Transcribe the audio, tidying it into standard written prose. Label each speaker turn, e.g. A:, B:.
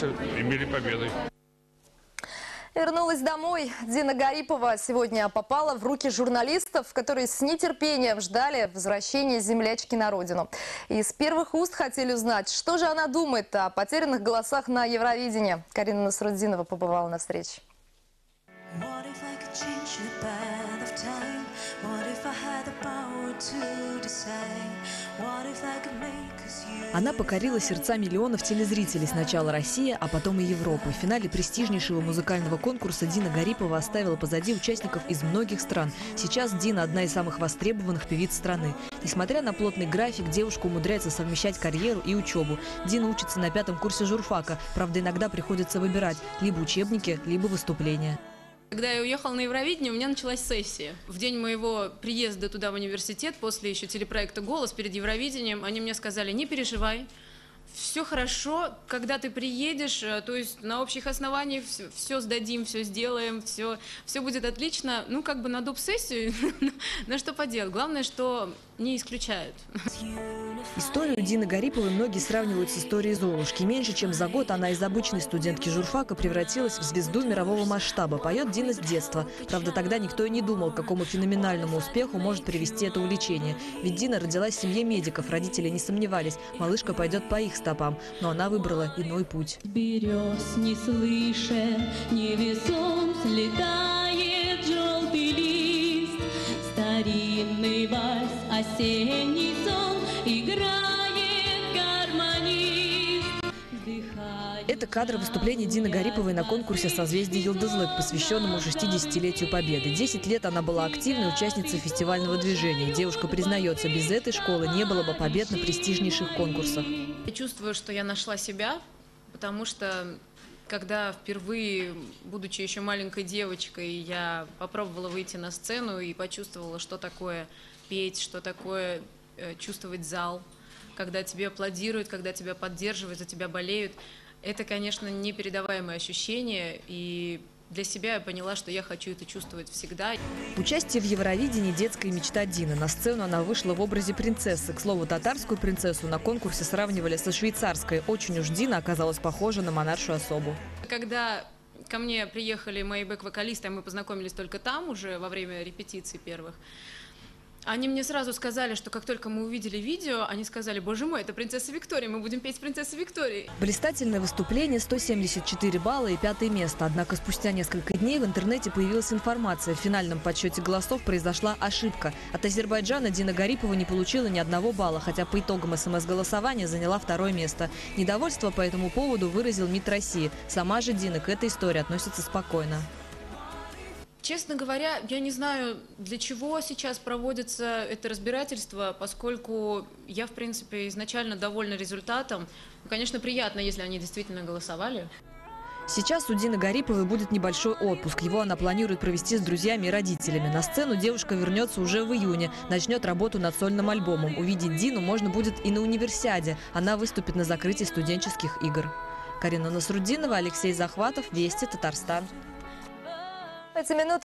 A: добился, имели победы.
B: Вернулась домой. Дина Гарипова сегодня попала в руки журналистов, которые с нетерпением ждали возвращения землячки на родину. Из первых уст хотели узнать, что же она думает о потерянных голосах на Евровидении. Карина Насруддинова побывала на встрече.
C: Она покорила сердца миллионов телезрителей, сначала России, а потом и Европы. В финале престижнейшего музыкального конкурса Дина Гарипова оставила позади участников из многих стран. Сейчас Дина – одна из самых востребованных певиц страны. Несмотря на плотный график, девушка умудряется совмещать карьеру и учебу. Дина учится на 5-м курсе журфака. Правда, иногда приходится выбирать либо учебники, либо выступления.
D: Когда я уехала на Евровидение, у меня началась сессия. В день моего приезда туда в университет, после еще телепроекта «Голос» перед Евровидением, они мне сказали: не переживай, все хорошо, когда ты приедешь, то есть на общих основаниях все сдадим, все сделаем, все будет отлично. Ну, как бы на доп. Сессию, на что поделать. Главное, что не исключают.
C: Историю Дины Гариповой многие сравнивают с историей Золушки. Меньше чем за год она из обычной студентки журфака превратилась в звезду мирового масштаба. Поет Дина с детства. Правда, тогда никто и не думал, к какому феноменальному успеху может привести это увлечение. Ведь Дина родилась в семье медиков. Родители не сомневались, малышка пойдет по их стопам. Но она выбрала иной путь.
E: Берез не слыша, невесом слетает желтый лист. Старинный вальс, осенний сон, играет гармонист.
C: Это кадры выступления Дины Гариповой на конкурсе «Созвездие Йылдызлык», посвященному 60-летию Победы. 10 лет она была активной участницей фестивального движения. Девушка признается, без этой школы не было бы побед на престижнейших конкурсах.
D: Я чувствую, что я нашла себя, потому что когда впервые, будучи еще маленькой девочкой, я попробовала выйти на сцену и почувствовала, что такое петь, что такое чувствовать зал, когда тебе аплодируют, когда тебя поддерживают, за тебя болеют. Это, конечно, непередаваемое ощущение, и для себя я поняла, что я хочу это чувствовать всегда.
C: Участие в Евровидении – детская мечта Дины. На сцену она вышла в образе принцессы. К слову, татарскую принцессу на конкурсе сравнивали со швейцарской. Очень уж Дина оказалась похожа на монаршую особу.
D: Когда ко мне приехали мои бэк-вокалисты, а мы познакомились только там, уже во время репетиций первых, они мне сразу сказали, что как только мы увидели видео, они сказали: боже мой, это принцесса Виктория, мы будем петь с принцессой Викторией.
C: Блистательное выступление, 174 балла и 5-е место. Однако спустя несколько дней в интернете появилась информация. В финальном подсчете голосов произошла ошибка. От Азербайджана Дина Гарипова не получила ни одного балла, хотя по итогам СМС-голосования заняла 2-е место. Недовольство по этому поводу выразил МИД России. Сама же Дина к этой истории относится спокойно.
D: Честно говоря, я не знаю, для чего сейчас проводится это разбирательство, поскольку я, в принципе, изначально довольна результатом. Конечно, приятно, если они действительно голосовали.
C: Сейчас у Дины Гариповой будет небольшой отпуск. Его она планирует провести с друзьями и родителями. На сцену девушка вернется уже в июне. Начнет работу над сольным альбомом. Увидеть Дину можно будет и на универсиаде. Она выступит на закрытии студенческих игр. Карина Насруддинова, Алексей Захватов, Вести, Татарстан.
B: Эти минуты